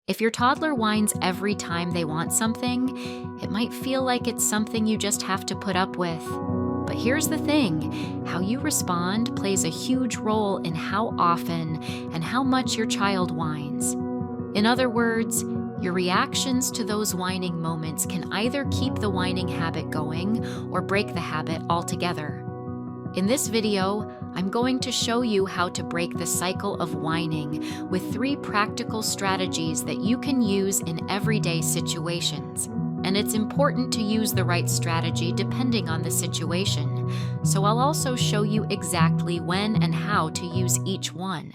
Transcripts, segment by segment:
If your toddler whines every time they want something, it might feel like it's something you just have to put up with. But here's the thing, how you respond plays a huge role in how often and how much your child whines. In other words, your reactions to those whining moments can either keep the whining habit going or break the habit altogether. In this video, I'm going to show you how to break the cycle of whining with 3 practical strategies that you can use in everyday situations. And it's important to use the right strategy depending on the situation, so I'll also show you exactly when and how to use each one.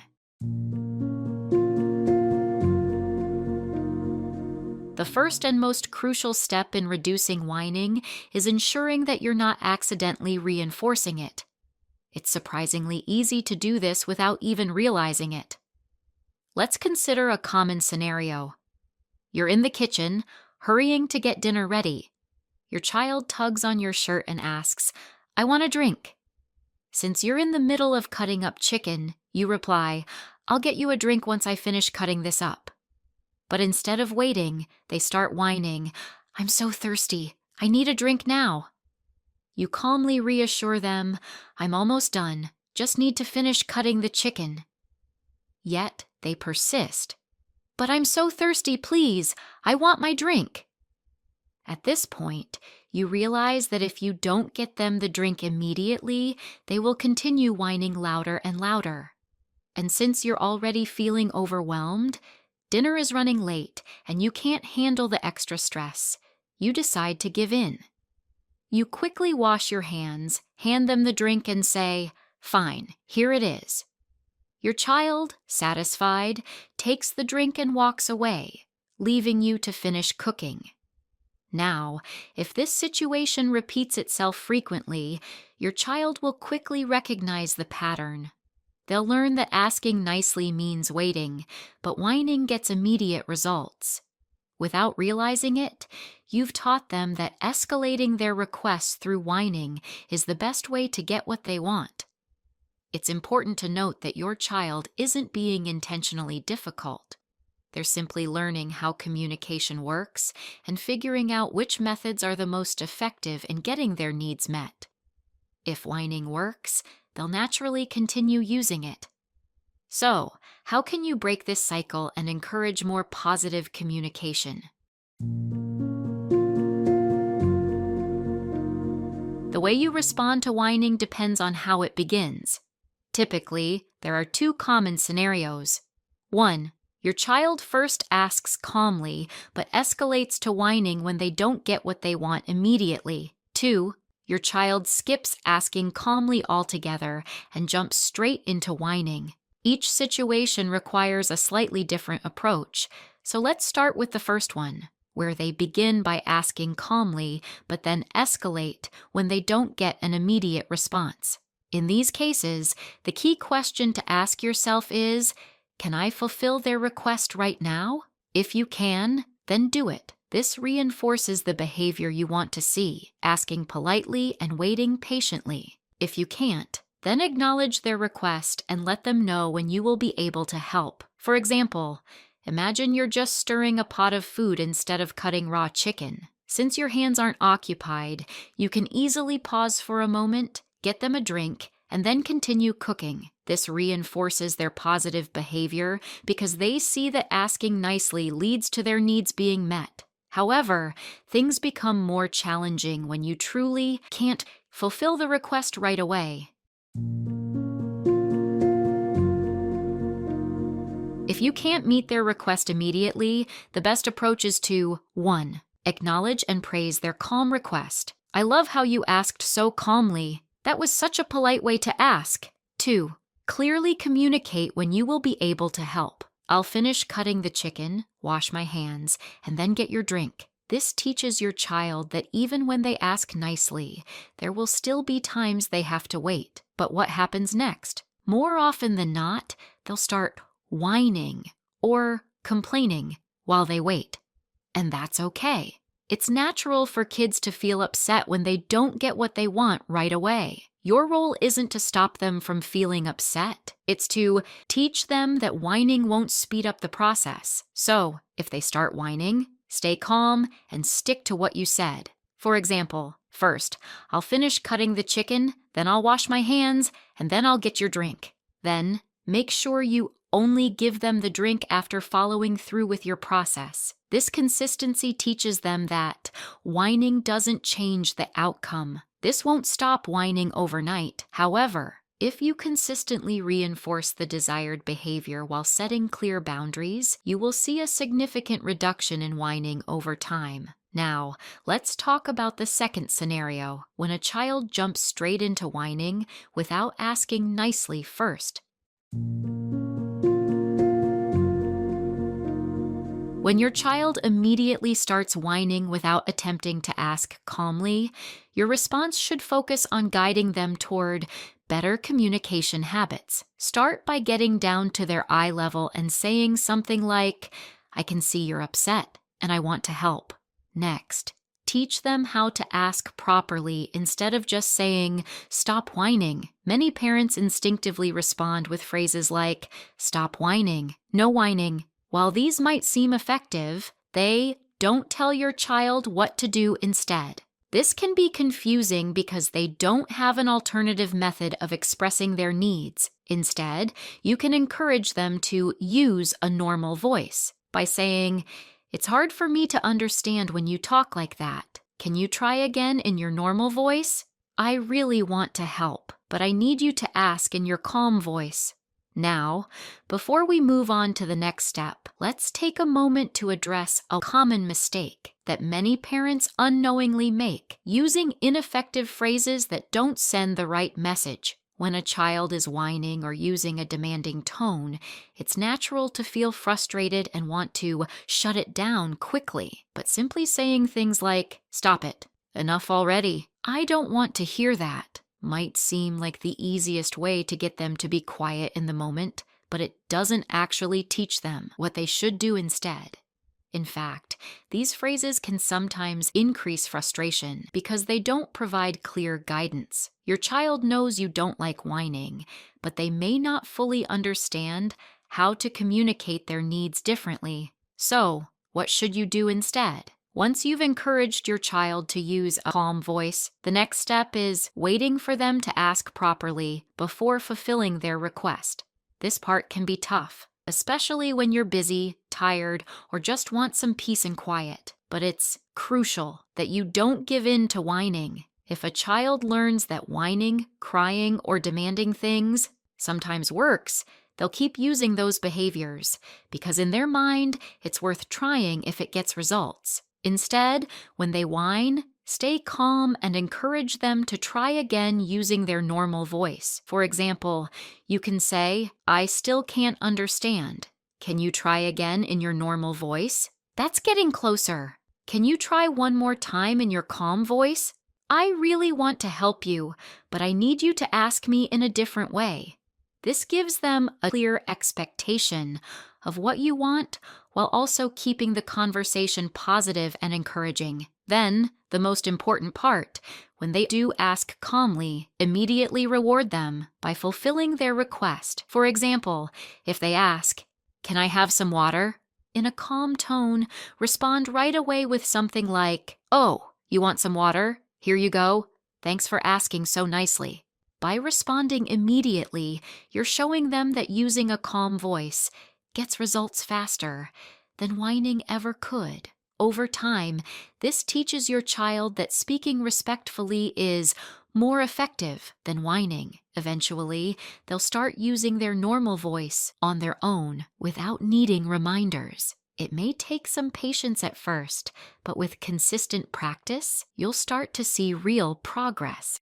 The first and most crucial step in reducing whining is ensuring that you're not accidentally reinforcing it. It's surprisingly easy to do this without even realizing it. Let's consider a common scenario. You're in the kitchen, hurrying to get dinner ready. Your child tugs on your shirt and asks, "I want a drink." Since you're in the middle of cutting up chicken, you reply, "I'll get you a drink once I finish cutting this up." But instead of waiting, they start whining, "I'm so thirsty. I need a drink now." You calmly reassure them, "I'm almost done. Just need to finish cutting the chicken." Yet they persist. "But I'm so thirsty, please. I want my drink." At this point, you realize that if you don't get them the drink immediately, they will continue whining louder and louder. And since you're already feeling overwhelmed, dinner is running late, and you can't handle the extra stress, you decide to give in. You quickly wash your hands, hand them the drink, and say, "Fine, here it is." Your child, satisfied, takes the drink and walks away, leaving you to finish cooking. Now, if this situation repeats itself frequently, your child will quickly recognize the pattern. They'll learn that asking nicely means waiting, but whining gets immediate results. Without realizing it, you've taught them that escalating their requests through whining is the best way to get what they want. It's important to note that your child isn't being intentionally difficult. They're simply learning how communication works and figuring out which methods are the most effective in getting their needs met. If whining works, they'll naturally continue using it. So, how can you break this cycle and encourage more positive communication? The way you respond to whining depends on how it begins. Typically, there are 2 common scenarios. 1. Your child first asks calmly, but escalates to whining when they don't get what they want immediately. 2. Your child skips asking calmly altogether and jumps straight into whining. Each situation requires a slightly different approach, so let's start with the first one, where they begin by asking calmly, but then escalate when they don't get an immediate response. In these cases, the key question to ask yourself is, can I fulfill their request right now? If you can, then do it. This reinforces the behavior you want to see, asking politely and waiting patiently. If you can't, then acknowledge their request and let them know when you will be able to help. For example, imagine you're just stirring a pot of food instead of cutting raw chicken. Since your hands aren't occupied, you can easily pause for a moment, get them a drink, and then continue cooking. This reinforces their positive behavior because they see that asking nicely leads to their needs being met. However, things become more challenging when you truly can't fulfill the request right away. If you can't meet their request immediately, the best approach is to 1. Acknowledge and praise their calm request. "I love how you asked so calmly. That was such a polite way to ask." 2. Clearly communicate when you will be able to help. "I'll finish cutting the chicken, wash my hands, and then get your drink." This teaches your child that even when they ask nicely, there will still be times they have to wait. But what happens next? More often than not, they'll start whining or complaining while they wait. And that's okay. It's natural for kids to feel upset when they don't get what they want right away. Your role isn't to stop them from feeling upset. It's to teach them that whining won't speed up the process. So, if they start whining, stay calm and stick to what you said. For example, first, I'll finish cutting the chicken, then I'll wash my hands, and then I'll get your drink. Then, make sure you only give them the drink after following through with your process. This consistency teaches them that whining doesn't change the outcome. This won't stop whining overnight. However, if you consistently reinforce the desired behavior while setting clear boundaries, you will see a significant reduction in whining over time. Now, let's talk about the second scenario, when a child jumps straight into whining without asking nicely first. When your child immediately starts whining without attempting to ask calmly, your response should focus on guiding them toward better communication habits. Start by getting down to their eye level and saying something like, "I can see you're upset, and I want to help." Next, teach them how to ask properly instead of just saying, "Stop whining." Many parents instinctively respond with phrases like, "Stop whining," "No whining." While these might seem effective, they don't tell your child what to do instead. This can be confusing because they don't have an alternative method of expressing their needs. Instead, you can encourage them to use a normal voice by saying, "It's hard for me to understand when you talk like that. Can you try again in your normal voice? I really want to help, but I need you to ask in your calm voice." Now, before we move on to the next step, let's take a moment to address a common mistake that many parents unknowingly make, using ineffective phrases that don't send the right message. When a child is whining or using a demanding tone, it's natural to feel frustrated and want to shut it down quickly. But simply saying things like, "Stop it," "Enough already," "I don't want to hear that," might seem like the easiest way to get them to be quiet in the moment, but it doesn't actually teach them what they should do instead. In fact, these phrases can sometimes increase frustration because they don't provide clear guidance. Your child knows you don't like whining, but they may not fully understand how to communicate their needs differently. So, what should you do instead? Once you've encouraged your child to use a calm voice, the next step is waiting for them to ask properly before fulfilling their request. This part can be tough, especially when you're busy, tired, or just want some peace and quiet. But it's crucial that you don't give in to whining. If a child learns that whining, crying, or demanding things sometimes works, they'll keep using those behaviors because in their mind, it's worth trying if it gets results. Instead, when they whine, stay calm and encourage them to try again using their normal voice. For example, you can say, "I still can't understand. Can you try again in your normal voice?" "That's getting closer." "Can you try one more time in your calm voice?" "I really want to help you, but I need you to ask me in a different way." This gives them a clear expectation of what you want while also keeping the conversation positive and encouraging. Then, the most important part, when they do ask calmly, immediately reward them by fulfilling their request. For example, if they ask, "Can I have some water?" in a calm tone, respond right away with something like, "Oh, you want some water? Here you go. Thanks for asking so nicely." By responding immediately, you're showing them that using a calm voice gets results faster than whining ever could. Over time, this teaches your child that speaking respectfully is more effective than whining. Eventually, they'll start using their normal voice on their own without needing reminders. It may take some patience at first, but with consistent practice, you'll start to see real progress.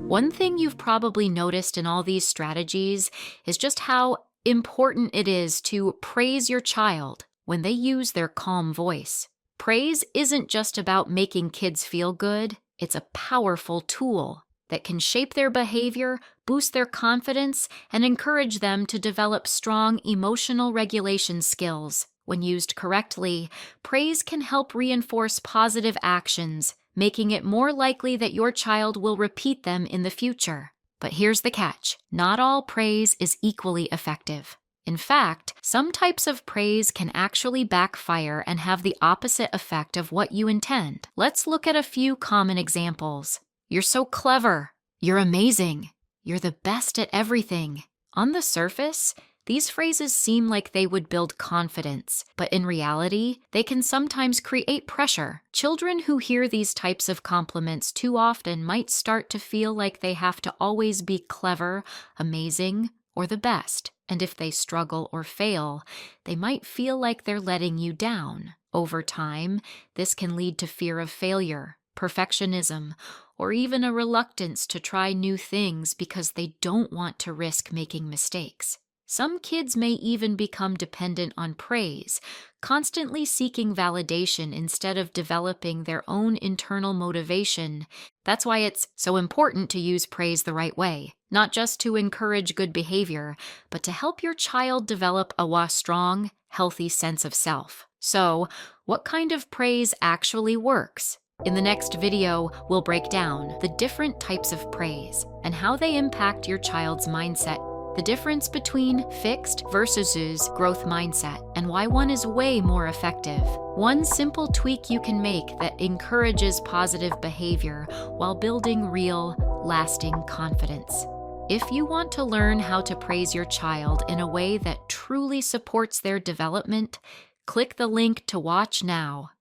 One thing you've probably noticed in all these strategies is just how important it is to praise your child when they use their calm voice. Praise isn't just about making kids feel good, it's a powerful tool that can shape their behavior, boost their confidence, and encourage them to develop strong emotional regulation skills. When used correctly, praise can help reinforce positive actions, making it more likely that your child will repeat them in the future. But here's the catch: not all praise is equally effective. In fact, some types of praise can actually backfire and have the opposite effect of what you intend. Let's look at a few common examples. You're so clever. You're amazing. You're the best at everything. On the surface, these phrases seem like they would build confidence, but in reality, they can sometimes create pressure. Children who hear these types of compliments too often might start to feel like they have to always be clever, amazing, or the best. And if they struggle or fail, they might feel like they're letting you down. Over time, this can lead to fear of failure, perfectionism, or even a reluctance to try new things because they don't want to risk making mistakes. Some kids may even become dependent on praise, constantly seeking validation instead of developing their own internal motivation. That's why it's so important to use praise the right way, not just to encourage good behavior, but to help your child develop a strong, healthy sense of self. So, what kind of praise actually works? In the next video, we'll break down the different types of praise and how they impact your child's mindset, the difference between fixed versus growth mindset, and why one is way more effective. One simple tweak you can make that encourages positive behavior while building real, lasting confidence. If you want to learn how to praise your child in a way that truly supports their development, click the link to watch now.